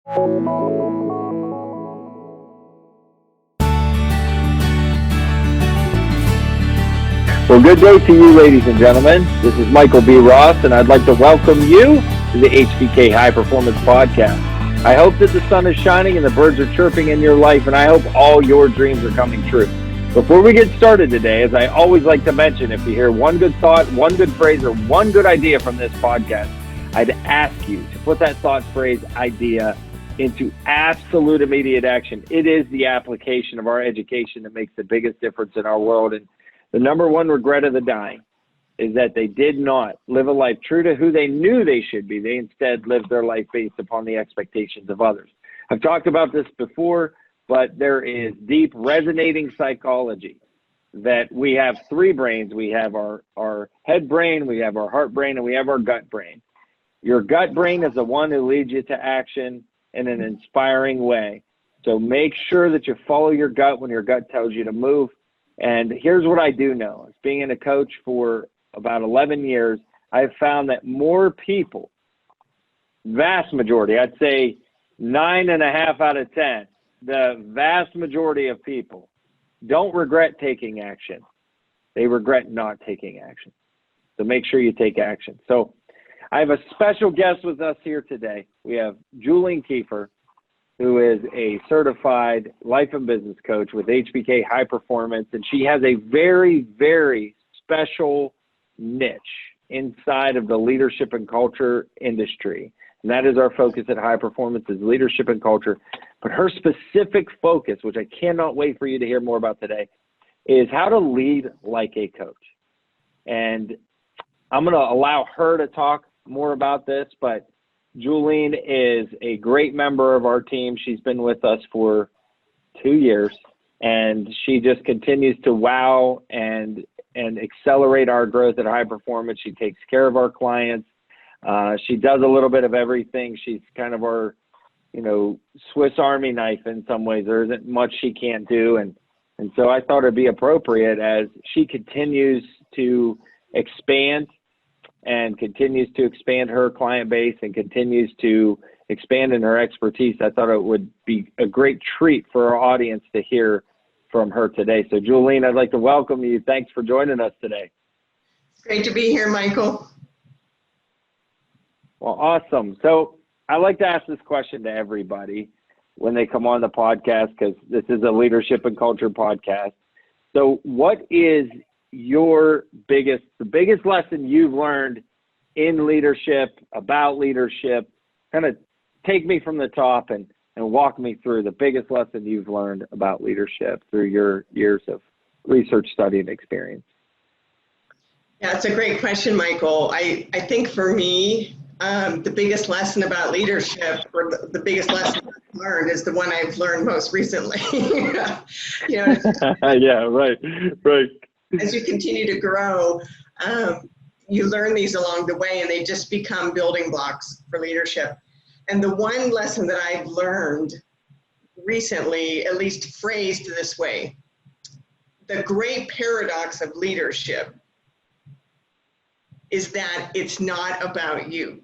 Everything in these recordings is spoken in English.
Well, good day to you, ladies and gentlemen. This is Michael B. Ross, and I'd like to welcome you to the HBK High Performance Podcast. I hope that the sun is shining and the birds are chirping in your life, and I hope all your dreams are coming true. Before we get started today, as I always like to mention, if you hear one good thought, one good phrase, or one good idea from this podcast, I'd ask you to put that thought, phrase, idea into absolute immediate action. It is the application of our education that makes the biggest difference in our world. And the number one regret of the dying is that they did not live a life true to who they knew they should be. They instead lived their life based upon the expectations of others. I've talked about this before, but there is deep resonating psychology that we have three brains. We have our head brain, we have our heart brain, and we have our gut brain. Your gut brain is the one who leads you to action in an inspiring way. So make sure that you follow your gut when your gut tells you to move. And here's what I do know. As being a coach for about 11 years, I've found that more people, vast majority, I'd say 9.5 out of 10, the vast majority of people don't regret taking action. They regret not taking action. So make sure you take action. So I have a special guest with us here today. We have Juleen Keefer, who is a certified life and business coach with HBK High Performance, and she has a very, very special niche inside of the leadership and culture industry. And that is our focus at High Performance, is leadership and culture. But her specific focus, which I cannot wait for you to hear more about today, is how to lead like a coach. And I'm going to allow her to talk more about this, but Juleen is a great member of our team. She's been with us for 2 years, and she just continues to wow and accelerate our growth at High Performance. She takes care of our clients. She does a little bit of everything. She's kind of our, Swiss Army knife in some ways. There isn't much she can't do. And so I thought it'd be appropriate, as she continues to expand and continues to expand her client base and continues to expand in her expertise, I thought it would be a great treat for our audience to hear from her today. So Juleen, I'd like to welcome you. Thanks for joining us today. Great to be here, Michael. Well, awesome. So I like to ask this question to everybody when they come on the podcast, because this is a leadership and culture podcast. So what is the biggest lesson you've learned in leadership, about leadership? Kind of take me from the top and walk me through the biggest lesson you've learned about leadership through your years of research, study, and experience. Yeah, it's a great question, Michael. I think for me, the biggest lesson about leadership, or the biggest lesson I've learned, is the one I've learned most recently. Yeah, right. As you continue to grow, you learn these along the way, and they just become building blocks for leadership. And the one lesson that I've learned recently, at least phrased this way: the great paradox of leadership is that it's not about you.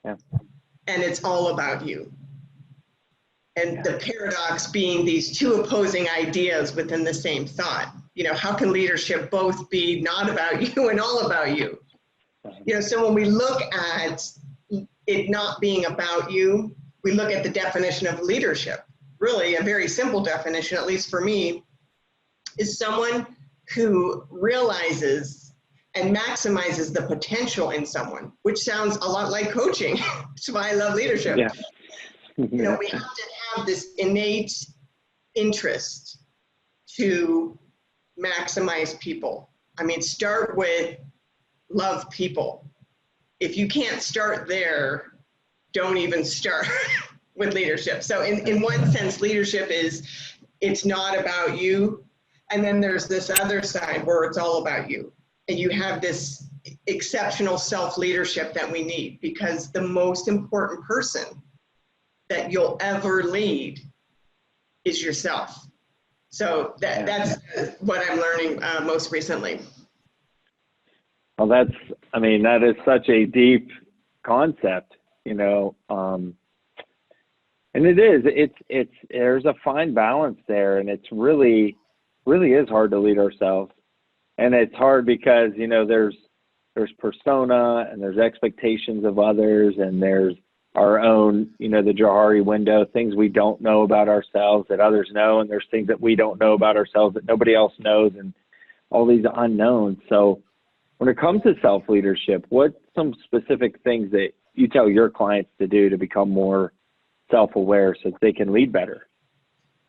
Yeah. And it's all about you. And the paradox being these two opposing ideas within the same thought. How can leadership both be not about you and all about you? So when we look at it not being about you, we look at the definition of leadership. Really, a very simple definition, at least for me, is someone who realizes and maximizes the potential in someone, which sounds a lot like coaching. That's why I love leadership. Yeah. We have to have this innate interest to maximize people. Start with love people. If you can't start there, don't even start with leadership. So in one sense, leadership it's not about you. And then there's this other side where it's all about you. And you have this exceptional self-leadership that we need, because the most important person that you'll ever lead is yourself. So that's what I'm learning most recently. Well, that is such a deep concept, And it is, there's a fine balance there, and it's really is hard to lead ourselves. And it's hard because, you know, there's persona, and there's expectations of others, and there's our own, you know, the Johari window, things we don't know about ourselves that others know, and there's things that we don't know about ourselves that nobody else knows, and all these unknowns. So when it comes to self-leadership, what some specific things that you tell your clients to do to become more self-aware so that they can lead better?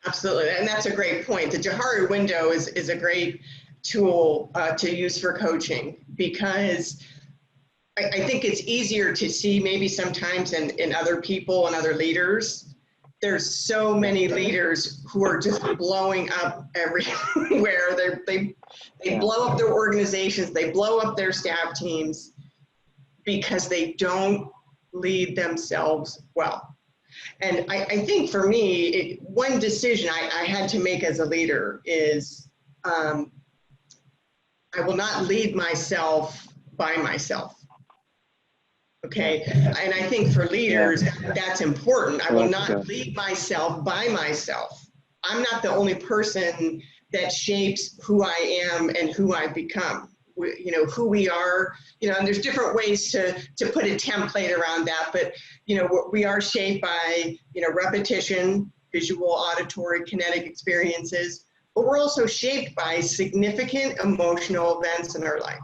Absolutely, and that's a great point. The Johari window is a great tool to use for coaching, because I think it's easier to see maybe sometimes in other people and other leaders. There's so many leaders who are just blowing up everywhere. They blow up their organizations, they blow up their staff teams because they don't lead themselves well. And I think for me, one decision I had to make as a leader is I will not lead myself by myself. Okay, and I think for leaders, that's important. I will not lead myself by myself. I'm not the only person that shapes who I am and who I become. You know, who we are, you know, and there's different ways to put a template around that, but, you know, we are shaped by, you know, repetition, visual, auditory, kinetic experiences, but we're also shaped by significant emotional events in our life.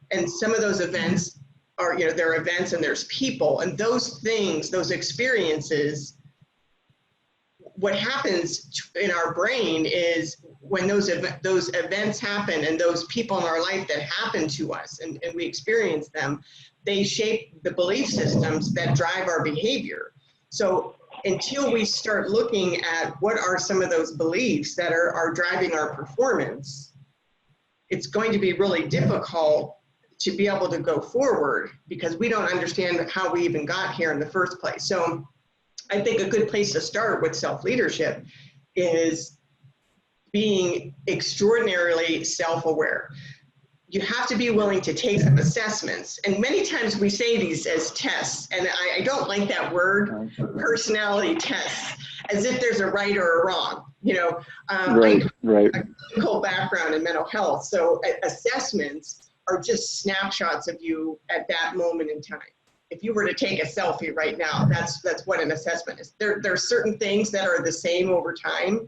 And some of those events are, you know, there are events and there's people, and those things, those experiences, what happens in our brain is when those events happen and those people in our life that happen to us and we experience them, they shape the belief systems that drive our behavior. So until we start looking at what are some of those beliefs that are driving our performance, it's going to be really difficult to be able to go forward because we don't understand how we even got here in the first place. So I think a good place to start with self-leadership is being extraordinarily self-aware. You have to be willing to take some assessments. And many times we say these as tests, and I don't like that word, personality tests, as if there's a right or a wrong. You know, right. A clinical background in mental health. So assessments are just snapshots of you at that moment in time. If you were to take a selfie right now, that's what an assessment is. There are certain things that are the same over time,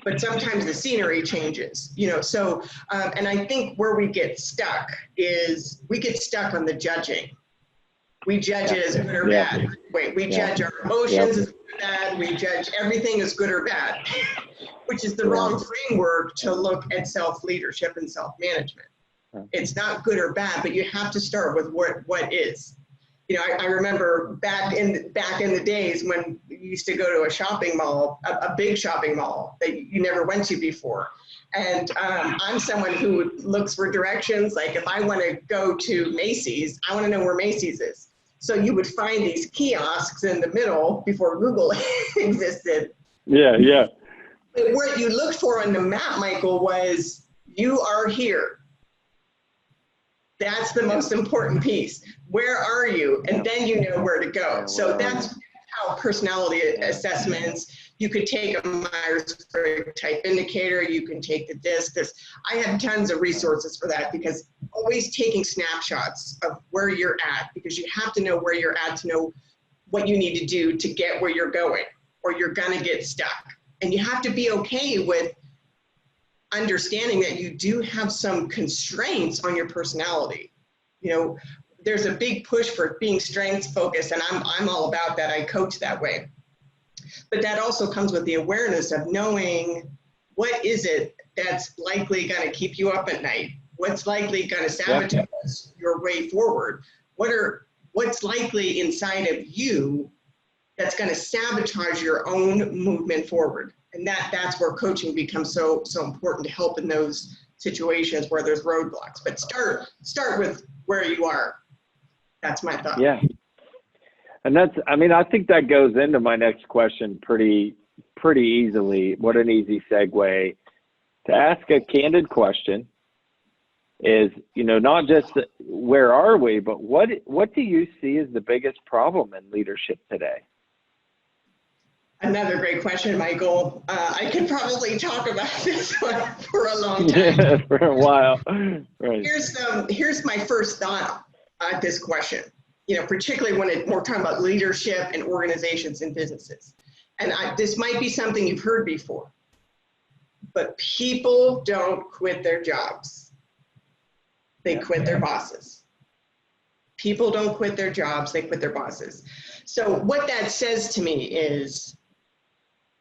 but sometimes the scenery changes, you know. So, and I think where we get stuck is we get stuck on the judging. We judge it as good or bad. We judge our emotions as good or bad. We judge everything as good or bad, which is the wrong framework to look at self-leadership and self-management. It's not good or bad, but you have to start with what is. You know, I remember back in the days when you used to go to a shopping mall, a big shopping mall that you never went to before. And I'm someone who looks for directions. Like if I want to go to Macy's, I want to know where Macy's is. So you would find these kiosks in the middle before Google existed. Yeah. But what you looked for on the map, Michael, was you are here. That's the most important piece. Where are you? And then you know where to go. So that's how personality assessments, you could take a Myers-Briggs type indicator, you can take the DISC. I have tons of resources for that, because always taking snapshots of where you're at, because you have to know where you're at to know what you need to do to get where you're going, or you're gonna get stuck. And you have to be okay with understanding that you do have some constraints on your personality. You know, there's a big push for being strengths focused, and I'm all about that. I coach that way. But that also comes with the awareness of knowing what is it that's likely going to keep you up at night? What's likely going to sabotage your way forward? What's likely inside of you that's going to sabotage your own movement forward? And that's where coaching becomes so important, to help in those situations where there's roadblocks. But start with where you are. That's my thought. Yeah. And I think that goes into my next question pretty easily. What an easy segue to ask a candid question is, you know, not just where are we, but what do you see as the biggest problem in leadership today? Another great question, Michael. I could probably talk about this one for a long time. Yeah, for a while. Right. Here's my first thought on this question. Particularly when we're talking about leadership and organizations and businesses. And this might be something you've heard before, but people don't quit their jobs. They quit their bosses. People don't quit their jobs, they quit their bosses. So what that says to me is,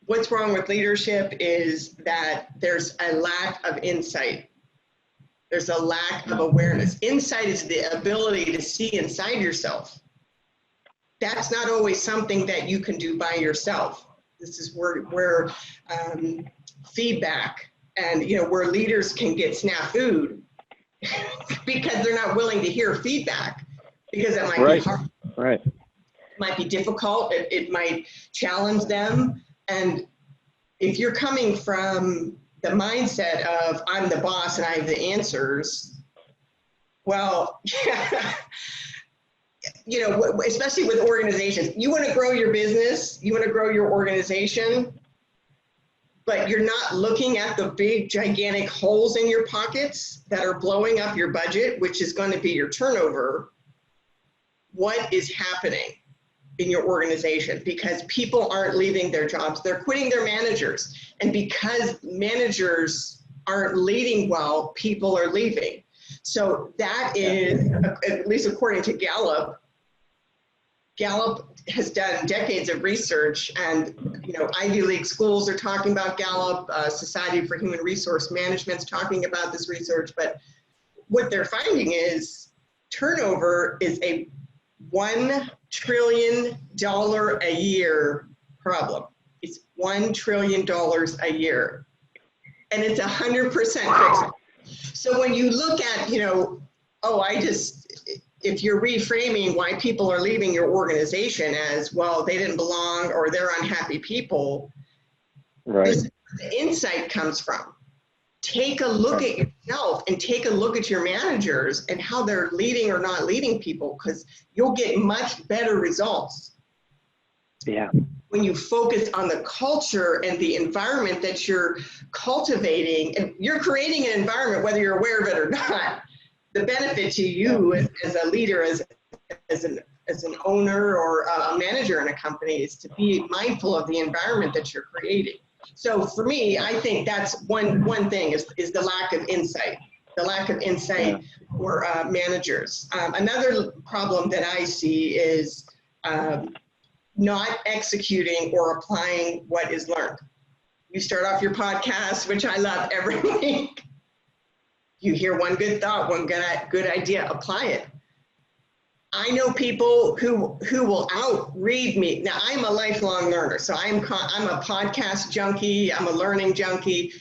what's wrong with leadership is that there's a lack of insight. There's a lack of awareness. Insight is the ability to see inside yourself. That's not always something that you can do by yourself. This is where feedback and where leaders can get snafu'd because they're not willing to hear feedback, because it might be hard. Right. It might be difficult. It might challenge them. And if you're coming from the mindset of I'm the boss and I have the answers, well, especially with organizations, you want to grow your business, you want to grow your organization, but you're not looking at the big, gigantic holes in your pockets that are blowing up your budget, which is going to be your turnover. What is happening in your organization? Because people aren't leaving their jobs, they're quitting their managers. And because managers aren't leading well, people are leaving. So that is, at least according to Gallup has done decades of research, and Ivy League schools are talking about Gallup, Society for Human Resource Management's talking about this research, but what they're finding is turnover is a $1 trillion a year problem. It's $1 trillion a year, and it's 100% fixable. So when you look at, if you're reframing why people are leaving your organization as, well, they didn't belong or they're unhappy people, right. This is where the insight comes from. Take a look at yourself and take a look at your managers and how they're leading or not leading people, because you'll get much better results. Yeah. When you focus on the culture and the environment that you're cultivating, and you're creating an environment, whether you're aware of it or not, the benefit to you as a leader, as an owner or a manager in a company, is to be mindful of the environment that you're creating. So for me, I think that's one thing is the lack of insight. The lack of insight for managers. Another problem that I see is not executing or applying what is learned. You start off your podcast, which I love, every week. You hear one good thought, one good idea, apply it. I know people who will outread me. Now, I'm a lifelong learner, so I'm a podcast junkie, I'm a learning junkie,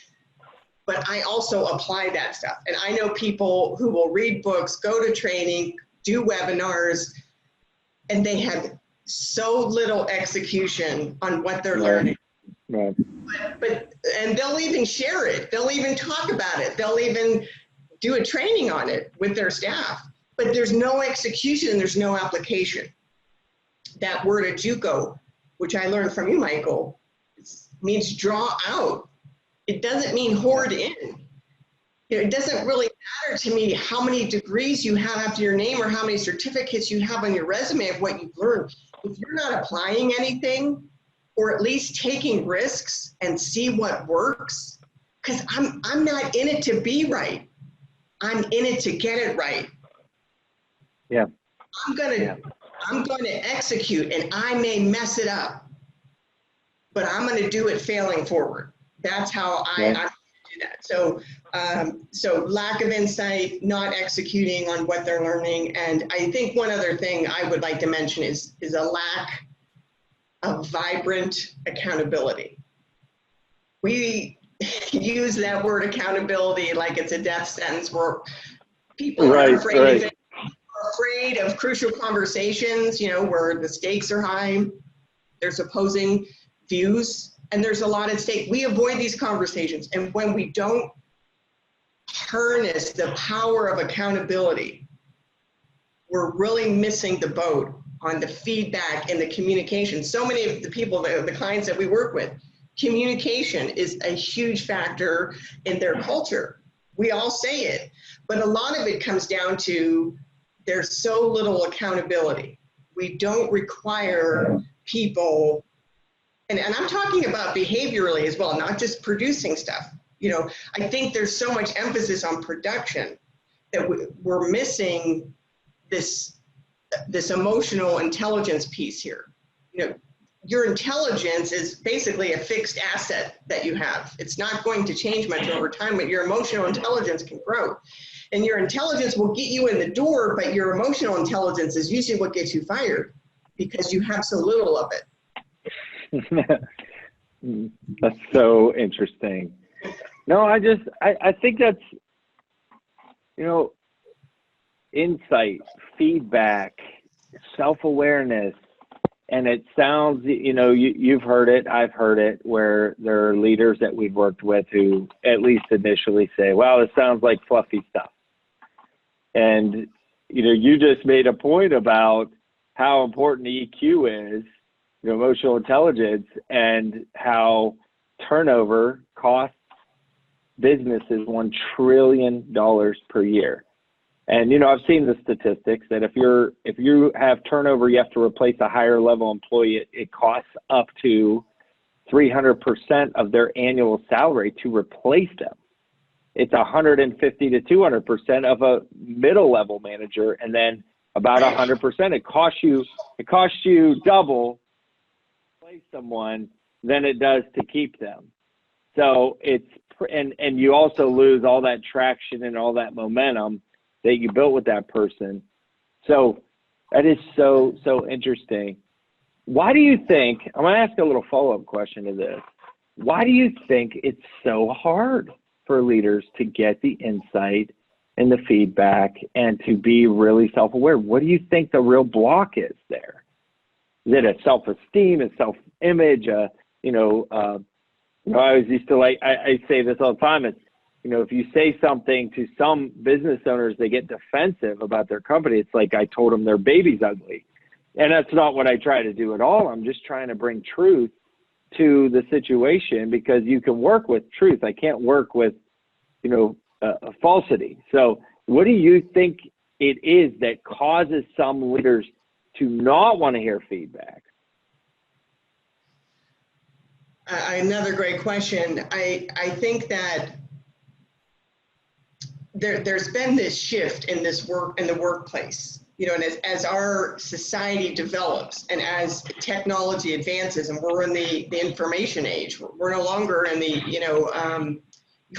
but I also apply that stuff. And I know people who will read books, go to training, do webinars, and they have so little execution on what they're learning. Right. And they'll even share it. They'll even talk about it. They'll even do a training on it with their staff. But there's no execution, there's no application. That word ajuko, which I learned from you, Michael, means draw out. It doesn't mean hoard in. It doesn't really matter to me how many degrees you have after your name or how many certificates you have on your resume of what you've learned. If you're not applying anything, or at least taking risks and see what works, because I'm not in it to be right. I'm in it to get it right. Yeah. I'm going to execute, and I may mess it up, but I'm going to do it failing forward. That's how I'm going to do that. So lack of insight, not executing on what they're learning. And I think one other thing I would like to mention is a lack of vibrant accountability. We use that word accountability like it's a death sentence, where people are afraid of it. Afraid of crucial conversations, where the stakes are high, there's opposing views, and there's a lot at stake. We avoid these conversations, and when we don't harness the power of accountability, we're really missing the boat on the feedback and the communication. So many of the people, the clients that we work with, communication is a huge factor in their culture. We all say it, but a lot of it comes down to there's so little accountability. We don't require people, and I'm talking about behaviorally as well, not just producing stuff. You know, I think there's so much emphasis on production that we're missing this emotional intelligence piece here. You know, your intelligence is basically a fixed asset that you have. It's not going to change much over time, but your emotional intelligence can grow. And your intelligence will get you in the door, but your emotional intelligence is usually what gets you fired because you have so little of it. That's so interesting. No, I think that's, you know, insight, feedback, self-awareness. And it sounds, you know, you've heard it, I've heard it, where there are leaders that we've worked with who at least initially say, wow, it sounds like fluffy stuff. And, you know, you just made a point about how important EQ is, you know, emotional intelligence, and how turnover costs businesses $1 trillion per year. And, you know, I've seen the statistics that if you have turnover, you have to replace a higher level employee. It costs up to 300% of their annual salary to replace them. It's 150 to 200% of a middle level manager, and then about 100%. It costs you double to replace someone than it does to keep them. So and you also lose all that traction and all that momentum that you built with that person. So that is so interesting. Why do you think, I'm going to ask a little follow-up question to this. Why do you think it's so hard for leaders to get the insight and the feedback and to be really self-aware? What do you think the real block is there? Is it a self-esteem, a self-image? You know, I always used to I say this all the time. It's, you know, if you say something to some business owners, they get defensive about their company. It's like I told them their baby's ugly. And that's not what I try to do at all. I'm just trying to bring truth to the situation, because you can work with truth. I can't work with, you know, a falsity. So what do you think it is that causes some leaders to not want to hear feedback? Another great question. I think that there's been this shift in the workplace, you know, and as our society develops and as technology advances, and we're in the information age, we're no longer in the, you know,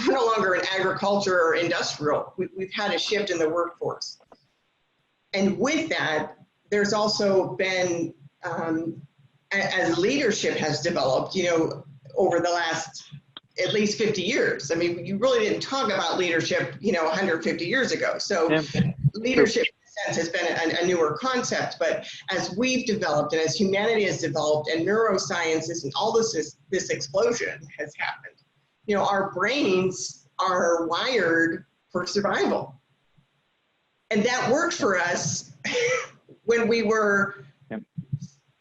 we're no longer in agriculture or industrial. We've had a shift in the workforce. And with that, there's also been, as leadership has developed, you know, over the last at least 50 years. I mean, you really didn't talk about leadership, you know, 150 years ago. So leadership in a sense has been a newer concept, but as we've developed and as humanity has developed and neurosciences and all this explosion has happened, you know, our brains are wired for survival. And that worked for us when we were,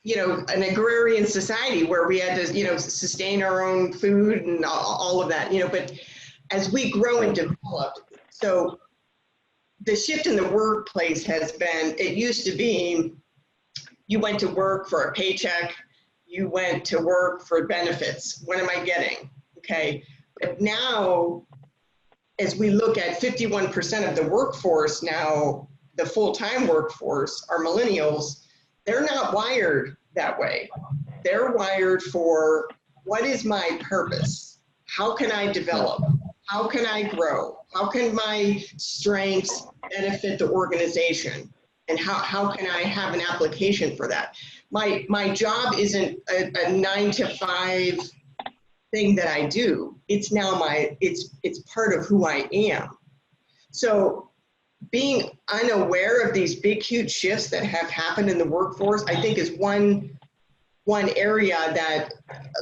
you know, an agrarian society where we had to, you know, sustain our own food and all of that, you know, but as we grow and develop, so the shift in the workplace has been, it used to be you went to work for a paycheck, you went to work for benefits. What am I getting? Okay. But now, as we look at 51% of the workforce now, the full-time workforce are millennials. They're not wired that way. They're wired for, what is my purpose? How can I develop? How can I grow? How can my strengths benefit the organization? And how can I have an application for that? My job isn't a 9-to-5 thing that I do. It's now it's part of who I am. So being unaware of these big, huge shifts that have happened in the workforce, I think is one area that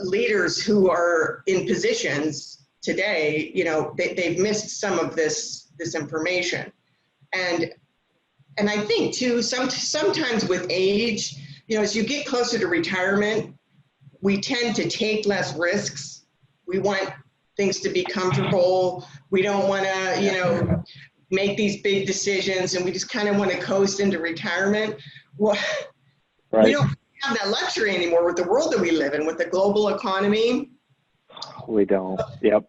leaders who are in positions today, you know, they've missed some of this information. And And I think too, sometimes with age, as you get closer to retirement, we tend to take less risks. We want things to be comfortable. We don't want to, make these big decisions, and we just kind of want to coast into retirement. Well, right. We don't have that luxury anymore with the world that we live in, with the global economy. We don't. Yep.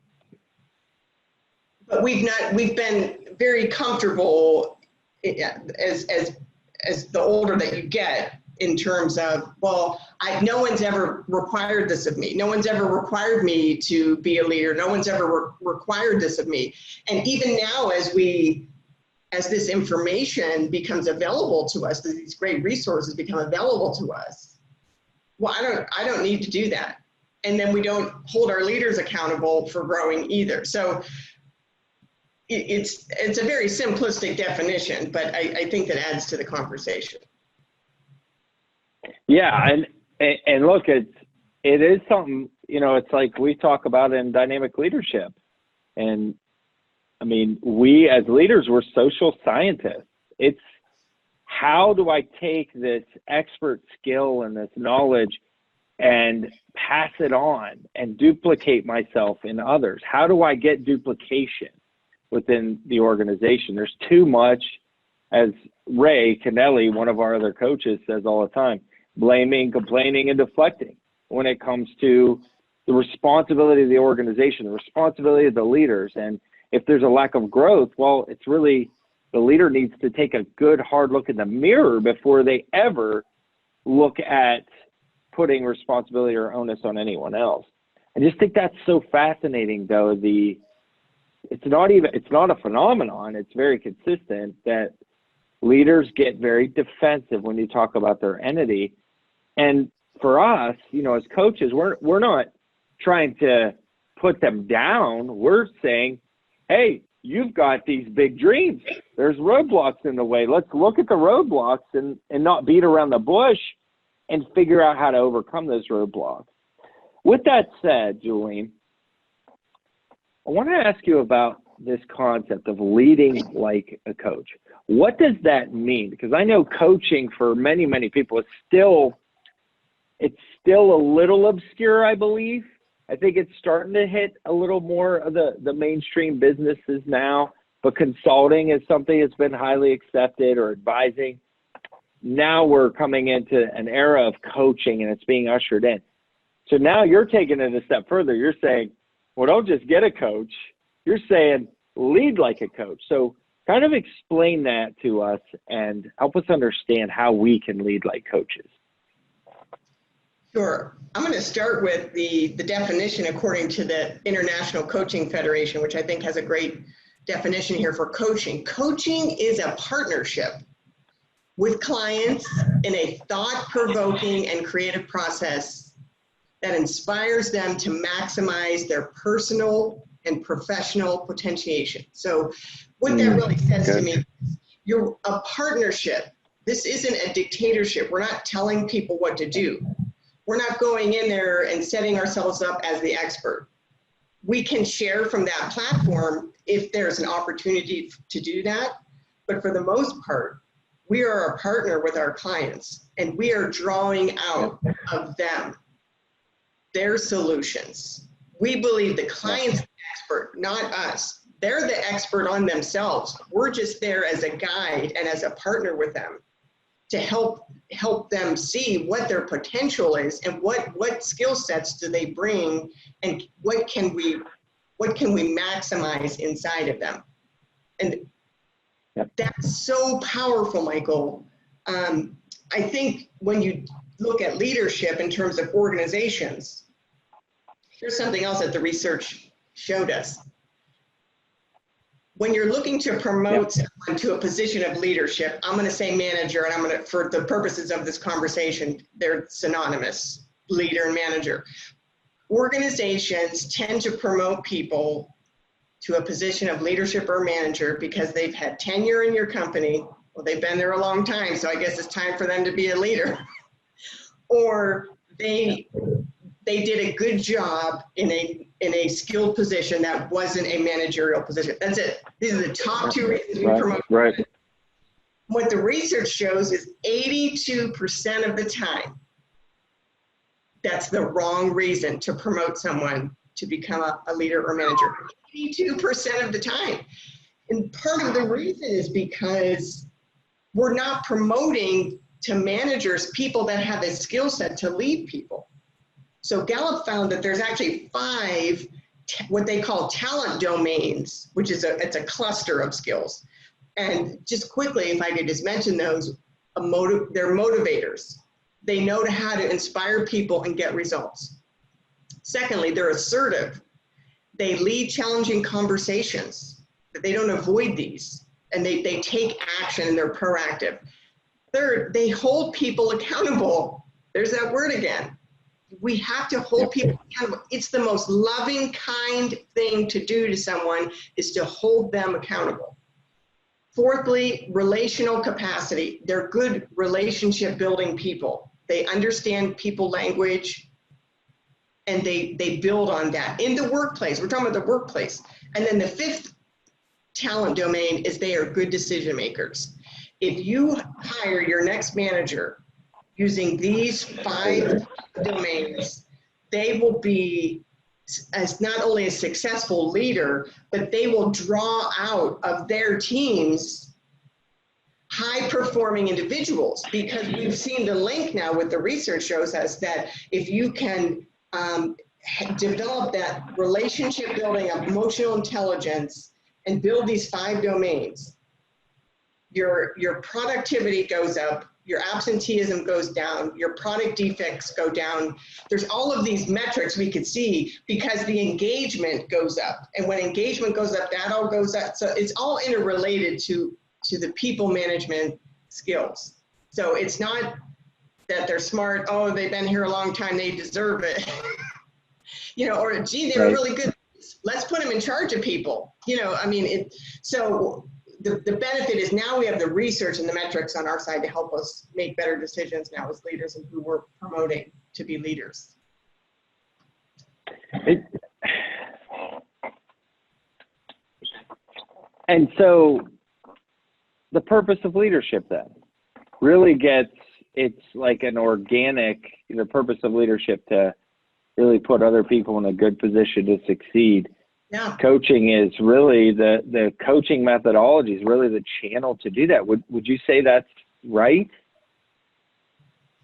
But we've been very comfortable as the older that you get, in terms of, no one's ever required this of me. No one's ever required me to be a leader. No one's ever required this of me. And even now, as this information becomes available to us, these great resources become available to us, I don't need to do that. And then we don't hold our leaders accountable for growing either. So it's a very simplistic definition, but I think that adds to the conversation. Yeah, and look, it is something, it's like we talk about in dynamic leadership. And I mean, we as leaders, we're social scientists. It's how do I take this expert skill and this knowledge and pass it on and duplicate myself in others? How do I get duplication within the organization? There's too much, as Ray Kennelly, one of our other coaches, says all the time, blaming, complaining, and deflecting when it comes to the responsibility of the organization, the responsibility of the leaders. And if there's a lack of growth, well, it's really the leader needs to take a good hard look in the mirror before they ever look at putting responsibility or onus on anyone else. I just think that's so fascinating, though. It's not a phenomenon. It's very consistent that leaders get very defensive when you talk about their entity. And for us, as coaches, we're not trying to put them down. We're saying, hey, you've got these big dreams. There's roadblocks in the way. Let's look at the roadblocks and not beat around the bush and figure out how to overcome those roadblocks. With that said, Juleen, I want to ask you about this concept of leading like a coach. What does that mean? Because I know coaching for many, many people is still a little obscure, I believe. I think it's starting to hit a little more of the mainstream businesses now, but consulting is something that's been highly accepted, or advising. Now we're coming into an era of coaching, and it's being ushered in. So now you're taking it a step further. You're saying, well, don't just get a coach. You're saying lead like a coach. So kind of explain that to us and help us understand how we can lead like coaches. Sure. I'm going to start with the definition according to the International Coaching Federation, which I think has a great definition here for coaching. Coaching is a partnership with clients in a thought-provoking and creative process that inspires them to maximize their personal and professional potentiation. So what that really says to me, you're a partnership. This isn't a dictatorship. We're not telling people what to do. We're not going in there and setting ourselves up as the expert. We can share from that platform if there's an opportunity to do that. But for the most part, we are a partner with our clients, and we are drawing out of them their solutions. We believe the client's the expert, not us. They're the expert on themselves. We're just there as a guide and as a partner with them to help them see what their potential is and what skill sets do they bring, and what can we maximize inside of them. And that's so powerful, Michael. I think when you look at leadership in terms of organizations, here's something else that the research showed us. When you're looking to promote someone to a position of leadership, I'm going to say manager, and for the purposes of this conversation, they're synonymous, leader and manager. Organizations tend to promote people to a position of leadership or manager because they've had tenure in your company. Well, they've been there a long time, so I guess it's time for them to be a leader. Or they did a good job in a skilled position that wasn't a managerial position. That's it. These are the top two reasons we promote. Right. What the research shows is 82% of the time, that's the wrong reason to promote someone to become a leader or manager. 82% of the time. And part of the reason is because we're not promoting to managers people that have a skill set to lead people. So Gallup found that there's actually 5 what they call talent domains, which is it's a cluster of skills. And just quickly, if I could just mention those, they're motivators. They know how to inspire people and get results. Secondly, they're assertive. They lead challenging conversations. They don't avoid these, and they take action and they're proactive. Third, they hold people accountable. There's that word again. We have to hold people accountable. It's the most loving, kind thing to do to someone is to hold them accountable. Fourthly, relational capacity. They're good relationship building people. They understand people language and they build on that in the workplace. We're talking about the workplace. And then the 5th talent domain is they are good decision makers. If you hire your next manager using these 5 domains, they will be as not only a successful leader, but they will draw out of their teams high-performing individuals, because we've seen the link now with the research shows us that if you can develop that relationship building of emotional intelligence and build these 5 domains, your productivity goes up, your absenteeism goes down, your product defects go down. There's all of these metrics we could see because the engagement goes up. And when engagement goes up, that all goes up. So it's all interrelated to the people management skills. So it's not that they're smart, oh, they've been here a long time, they deserve it. Or gee, they were really good. Let's put them in charge of people. So the benefit is now we have the research and the metrics on our side to help us make better decisions now as leaders and who we're promoting to be leaders. And so the purpose of leadership then really it's like an organic, the purpose of leadership to really put other people in a good position to succeed. Yeah. Coaching is really the coaching methodology is really the channel to do that. Would you say that's right?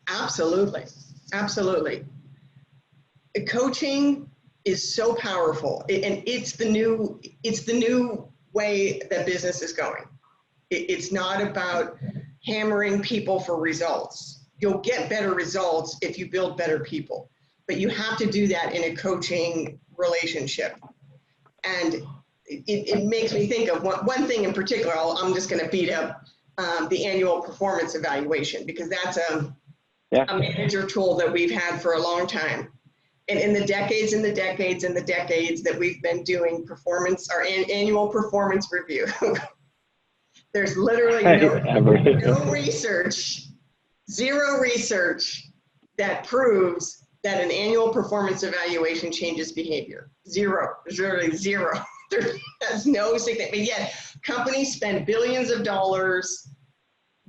Absolutely. Absolutely. Coaching is so powerful, and it's the new way that business is going. It's not about hammering people for results. You'll get better results if you build better people, but you have to do that in a coaching relationship. And it makes me think of one thing in particular. I'm just going to beat up the annual performance evaluation, because that's a manager tool that we've had for a long time. And in the decades that we've been doing our annual performance review, there's literally no research, zero research that proves that an annual performance evaluation changes behavior. Zero. There's literally zero. There's no significant, but yet companies spend billions of dollars,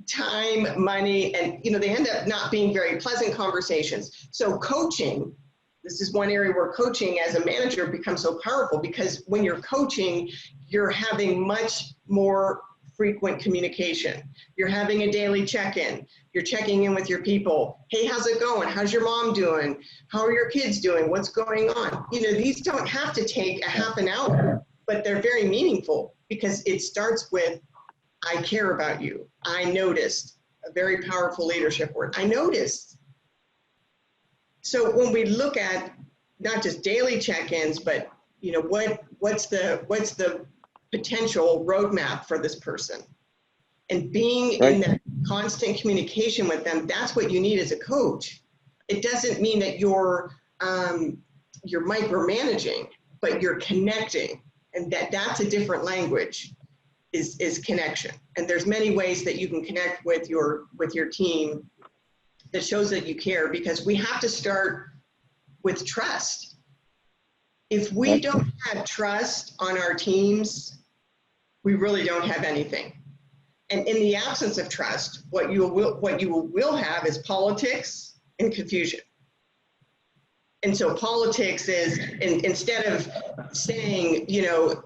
time, money, and they end up not being very pleasant conversations. So coaching, this is one area where coaching as a manager becomes so powerful, because when you're coaching, you're having much more frequent communication. You're having a daily check-in. You're checking in with your people. Hey, how's it going? How's your mom doing? How are your kids doing? What's going on? These don't have to take a half an hour, but they're very meaningful, because it starts with, I care about you. I noticed. A very powerful leadership word. I noticed. So when we look at not just daily check-ins, but what's the potential roadmap for this person, and being in that constant communication with them, that's what you need as a coach. It doesn't mean that you're micromanaging, but you're connecting, and that's a different language, is connection. And there's many ways that you can connect with your team that shows that you care, because we have to start with trust. If we don't have trust on our teams, we really don't have anything. And in the absence of trust, what you will have is politics and confusion. And so politics is, instead of saying,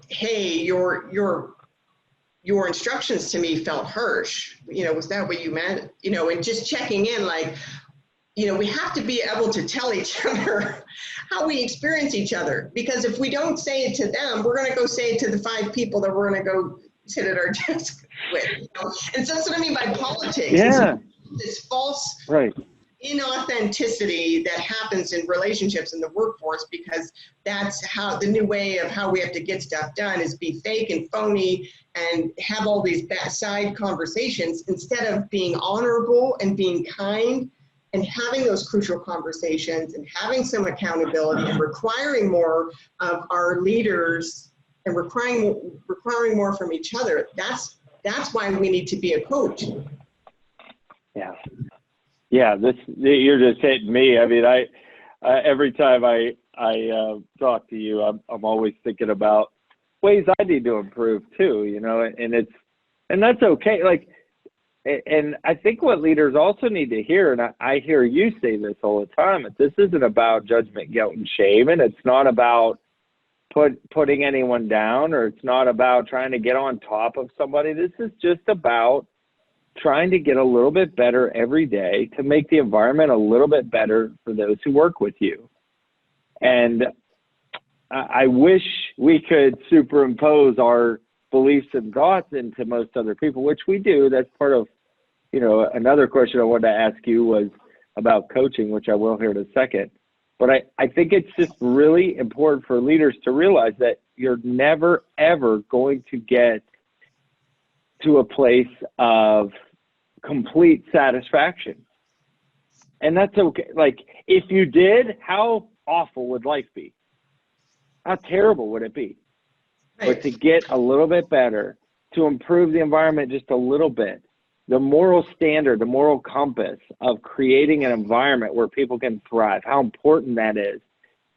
hey, your instructions to me felt harsh, was that what you meant? And just checking in, like, we have to be able to tell each other how we experience each other. Because if we don't say it to them, we're going to go say it to the 5 people that we're going to go sit at our desk with. And so that's what I mean by politics. Yeah. This false right. inauthenticity that happens in relationships in the workforce, because that's how the new way of how we have to get stuff done is be fake and phony and have all these side conversations instead of being honorable and being kind and having those crucial conversations and having some accountability and requiring more of our leaders and requiring more from each other. That's why we need to be a coach. Yeah. Yeah, you're just hitting me. I mean, every time I talk to you, I'm always thinking about ways I need to improve too, and that's okay. Like, and I think what leaders also need to hear, and I hear you say this all the time, that this isn't about judgment, guilt, and shame, and it's not about putting anyone down, or it's not about trying to get on top of somebody. This is just about trying to get a little bit better every day to make the environment a little bit better for those who work with you. And I wish we could superimpose our beliefs and thoughts into most other people, which we do. That's part of, another question I wanted to ask you was about coaching, which I will hear in a second. But I think it's just really important for leaders to realize that you're never, ever going to get to a place of complete satisfaction. And that's okay. Like, if you did, how awful would life be? How terrible would it be? Right. But to get a little bit better, to improve the environment just a little bit, the moral standard, the moral compass of creating an environment where people can thrive, how important that is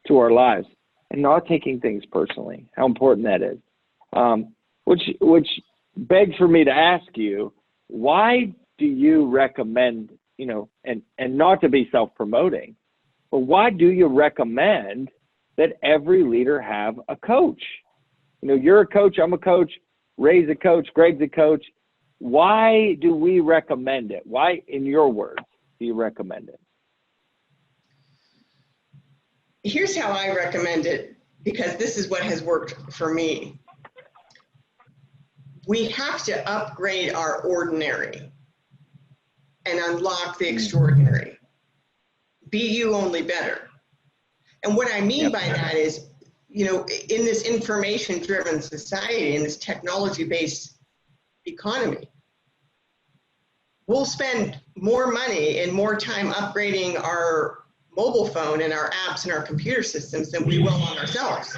to our lives, and not taking things personally, how important that is. Which begs for me to ask you, why do you recommend, and not to be self-promoting, but why do you recommend that every leader have a coach? You're a coach, I'm a coach, Ray's a coach, Greg's a coach. Why do we recommend it? Why, in your words, do you recommend it? Here's how I recommend it, because this is what has worked for me. We have to upgrade our ordinary and unlock the extraordinary. Be you, only better. And what I mean by that is, in this information-driven society, in this technology-based economy, we'll spend more money and more time upgrading our mobile phone and our apps and our computer systems than we will on ourselves.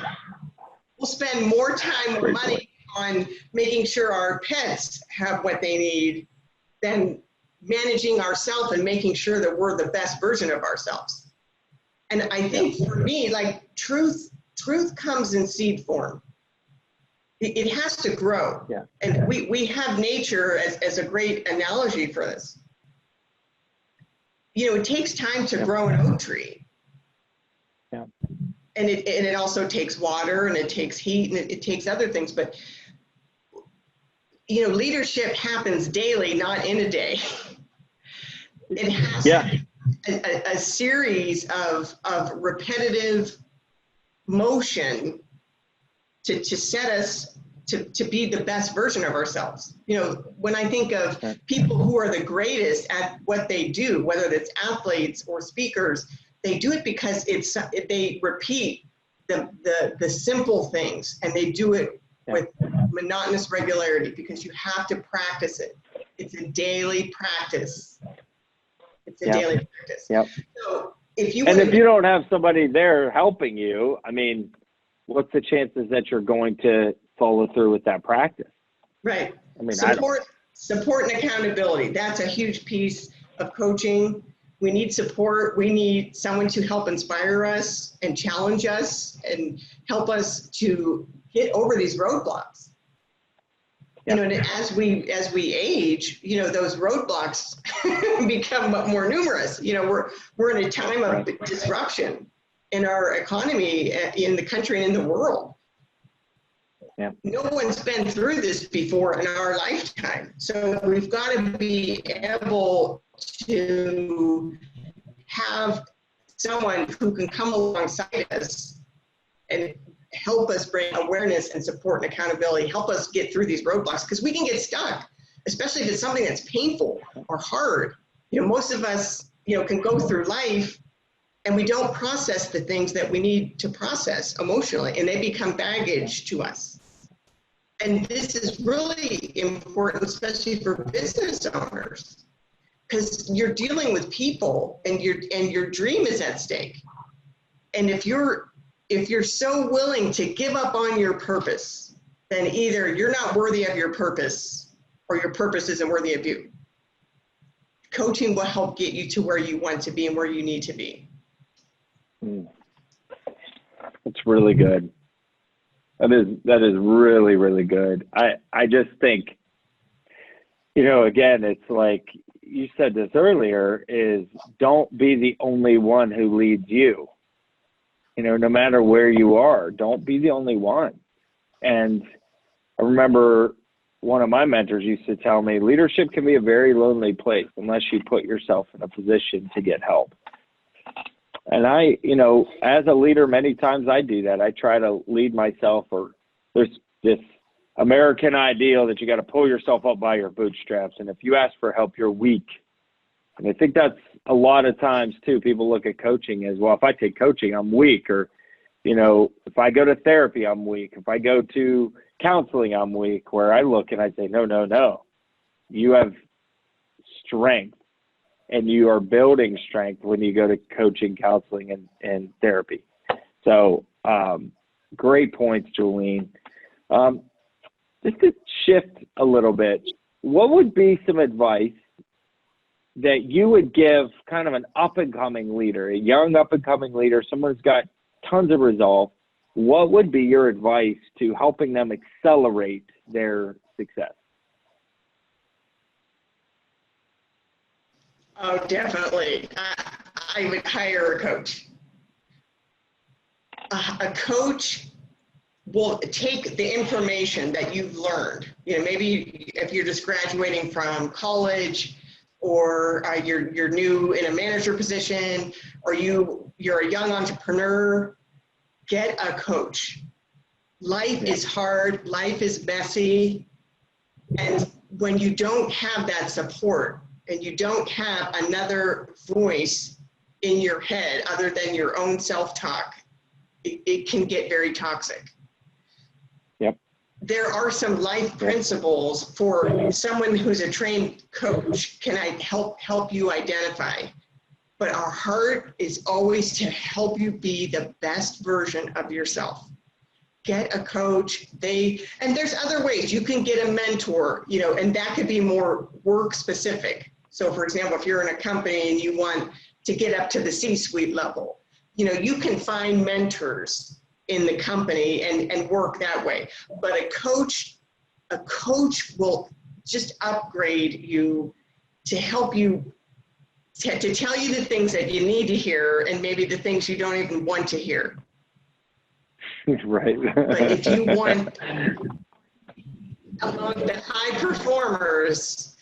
We'll spend more time, more money on making sure our pets have what they need than managing ourselves and making sure that we're the best version of ourselves. And I think for me, like, truth comes in seed form. It has to grow. Yeah. And we have nature as a great analogy for this. It takes time to grow an oak tree. Yeah. And it also takes water, and it takes heat, and it takes other things. But, leadership happens daily, not in a day. It has a series of repetitive motion to set us to be the best version of ourselves. When I think of people who are the greatest at what they do, whether it's athletes or speakers, they do it because they repeat the simple things, and they do it with monotonous regularity, because you have to practice it. It's a daily practice. Daily practice. Yep. So if you don't have somebody there helping you, I mean, what's the chances that you're going to follow through with that practice? Right. I mean, support and accountability. That's a huge piece of coaching. We need support. We need someone to help inspire us and challenge us and help us to get over these roadblocks. You know, and as we age, you know, those roadblocks become more numerous. You know, we're in a time of disruption in our economy, in the country and in the world. Yeah. No one's been through this before in our lifetime. So we've got to be able to have someone who can come alongside us and help us bring awareness and support and accountability, help us get through these roadblocks, because we can get stuck, especially if it's something that's painful or hard. You know, most of us, you know, can go through life and we don't process the things that we need to process emotionally, and they become baggage to us. And this is really important, especially for business owners, because you're dealing with people and your dream is at stake. And if you're so willing to give up on your purpose, then either you're not worthy of your purpose or your purpose isn't worthy of you. Coaching will help get you to where you want to be and where you need to be. It's really good. That is really, really good. I just think, you know, again, it's like you said this earlier, is don't be the only one who leads you. You know, no matter where you are, don't be the only one. And I remember one of my mentors used to tell me, leadership can be a very lonely place unless you put yourself in a position to get help. And I, you know, as a leader, many times I do that. I try to lead myself, or there's this American ideal that you got to pull yourself up by your bootstraps. And if you ask for help, you're weak. And I think that's a lot of times too, people look at coaching as, well, if I take coaching, I'm weak. Or, you know, if I go to therapy, I'm weak. If I go to counseling, I'm weak. Where I look and I say, no. You have strength. And you are building strength when you go to coaching, counseling, and therapy. So great points, Juleen. Just to shift a little bit, what would be some advice that you would give kind of an up-and-coming leader, a young up-and-coming leader, someone who's got tons of resolve? What would be your advice to helping them accelerate their success? Oh, definitely. I would hire a coach. A coach will take the information that you've learned. You know, maybe if you're just graduating from college, or you're new in a manager position, or you're a young entrepreneur, get a coach. Life is hard. Life is messy. And when you don't have that support, and you don't have another voice in your head other than your own self-talk, it can get very toxic. Yep. There are some life principles for someone who's a trained coach can help you identify. But our heart is always to help you be the best version of yourself. Get a coach. And there's other ways. You can get a mentor, you know, and that could be more work specific. So for example, if you're in a company and you want to get up to the C-suite level, you know, you can find mentors in the company and work that way. But a coach will just upgrade you to help you, to tell you the things that you need to hear and maybe the things you don't even want to hear. Right. But if you want, among the high performers,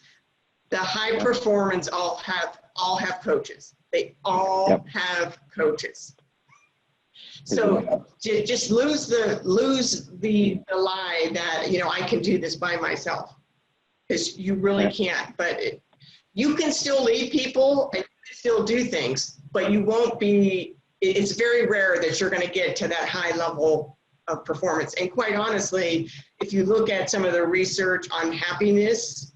the high performance all have coaches. They all have coaches. So just lose the lie that, you know, I can do this by myself, because you really can't. But you can still lead people and you can still do things, but you won't be. It's very rare that you're going to get to that high level of performance. And quite honestly, if you look at some of the research on happiness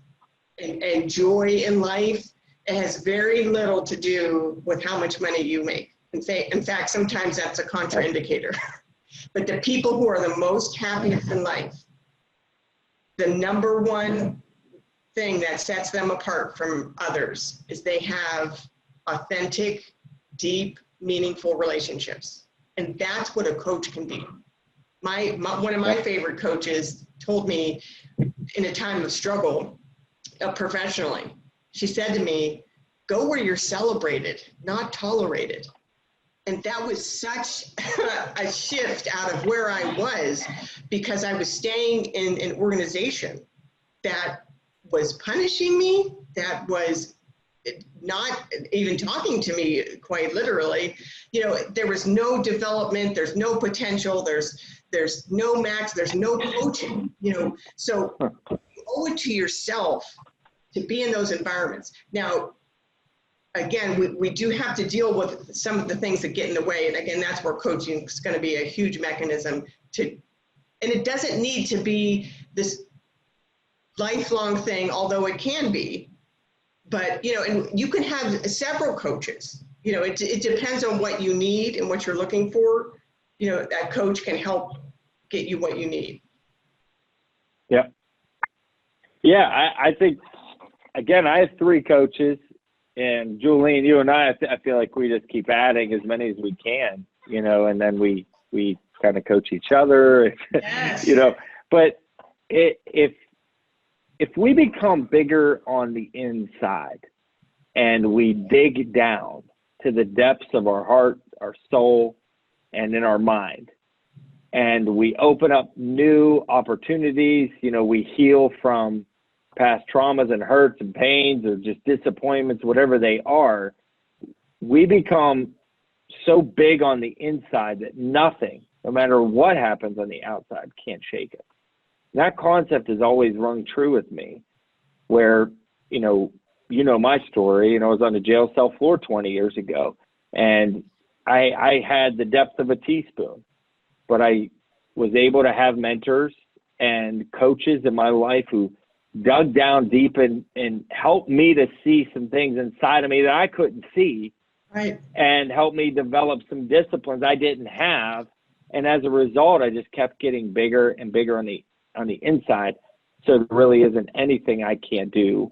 and joy in life, it has very little to do with how much money you make. In fact, sometimes that's a contraindicator. But the people who are the most happiest in life, the number one thing that sets them apart from others is they have authentic, deep, meaningful relationships. And that's what a coach can be. One of my favorite coaches told me in a time of struggle professionally. She said to me, go where you're celebrated, not tolerated. And that was such a shift out of where I was, because I was staying in an organization that was punishing me, that was not even talking to me, quite literally. You know, there was no development, there's no potential, there's no max, there's no coaching, you know. So you owe it to yourself to be in those environments. Now, again, we do have to deal with some of the things that get in the way. And again, that's where coaching is going to be a huge mechanism to, and it doesn't need to be this lifelong thing, although it can be. But, you know, and you can have several coaches. You know, it depends on what you need and what you're looking for. You know, that coach can help get you what you need. Yeah. Yeah, I think, again, I have 3 coaches. And Juleen, you and I feel like we just keep adding as many as we can, you know, and then we kind of coach each other, Yes. you know. But if we become bigger on the inside and we dig down to the depths of our heart, our soul, and in our mind, and we open up new opportunities, you know, we heal from past traumas and hurts and pains or just disappointments, whatever they are, we become so big on the inside that nothing, no matter what happens on the outside, can't shake it. That concept has always rung true with me, where, you know my story, and I was on the jail cell floor 20 years ago, and I had the depth of a teaspoon, but I was able to have mentors and coaches in my life who dug down deep and helped me to see some things inside of me that I couldn't see, right, and helped me develop some disciplines I didn't have. And as a result, I just kept getting bigger and bigger on the inside. So there really isn't anything I can't do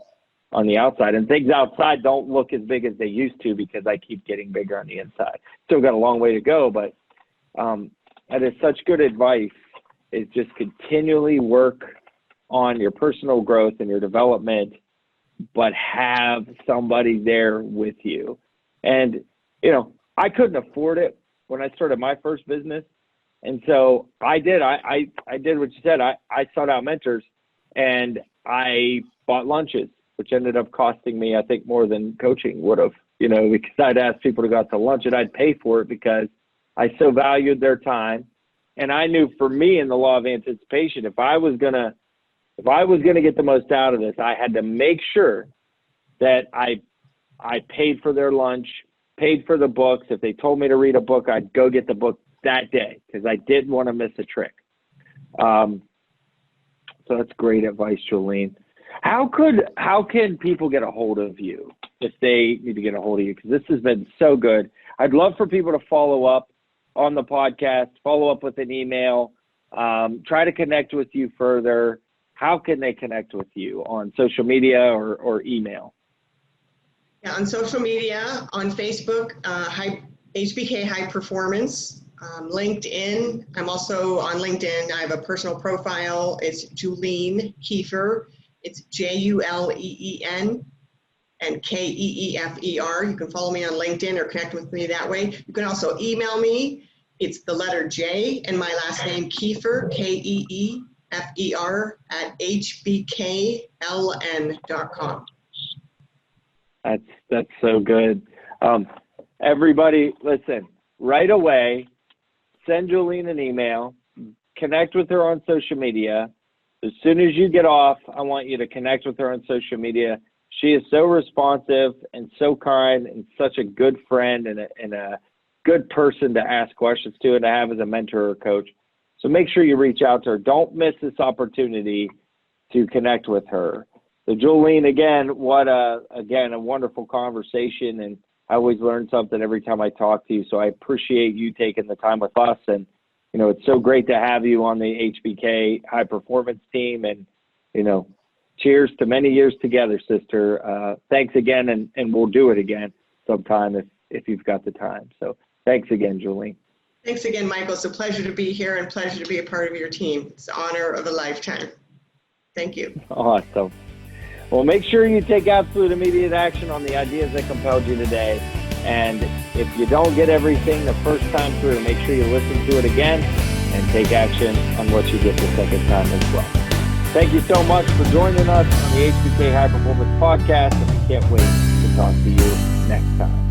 on the outside. And things outside don't look as big as they used to because I keep getting bigger on the inside. Still got a long way to go, but that is such good advice, is just continually work on your personal growth and your development, but have somebody there with you. And, you know, I couldn't afford it when I started my first business. And so I did what you said. I sought out mentors, and I bought lunches, which ended up costing me, I think, more than coaching would have, you know, because I'd ask people to go out to lunch and I'd pay for it because I so valued their time. And I knew, for me, in the law of anticipation, if I was going to get the most out of this, I had to make sure that I paid for their lunch, paid for the books. If they told me to read a book, I'd go get the book that day because I didn't want to miss a trick. So that's great advice, Juleen. How can people get a hold of you if they need to get a hold of you? Because this has been so good. I'd love for people to follow up on the podcast, follow up with an email, try to connect with you further. How can they connect with you on social media or email? Yeah, on social media, on Facebook, HBK High Performance, LinkedIn. I'm also on LinkedIn. I have a personal profile. It's Juleen Keefer. It's Juleen and Keefer. You can follow me on LinkedIn or connect with me that way. You can also email me. It's the letter J and my last name, Keefer, Keefer, at hbkln.com. That's so good. Everybody, listen, right away, send Juleen an email, connect with her on social media. As soon as you get off, I want you to connect with her on social media. She is so responsive and so kind and such a good friend and a good person to ask questions to and to have as a mentor or coach. So make sure you reach out to her. Don't miss this opportunity to connect with her. So Juleen, again, what a wonderful conversation, and I always learn something every time I talk to you. So I appreciate you taking the time with us, and you know, it's so great to have you on the HBK High Performance team, and you know, cheers to many years together, sister. Thanks again, and we'll do it again sometime if you've got the time. So thanks again, Juleen. Thanks again, Michael. It's a pleasure to be here and pleasure to be a part of your team. It's an honor of a lifetime. Thank you. Awesome. Well, make sure you take absolute immediate action on the ideas that compelled you today. And if you don't get everything the first time through, make sure you listen to it again and take action on what you get the second time as well. Thank you so much for joining us on the HBK High Performance Podcast, and we can't wait to talk to you next time.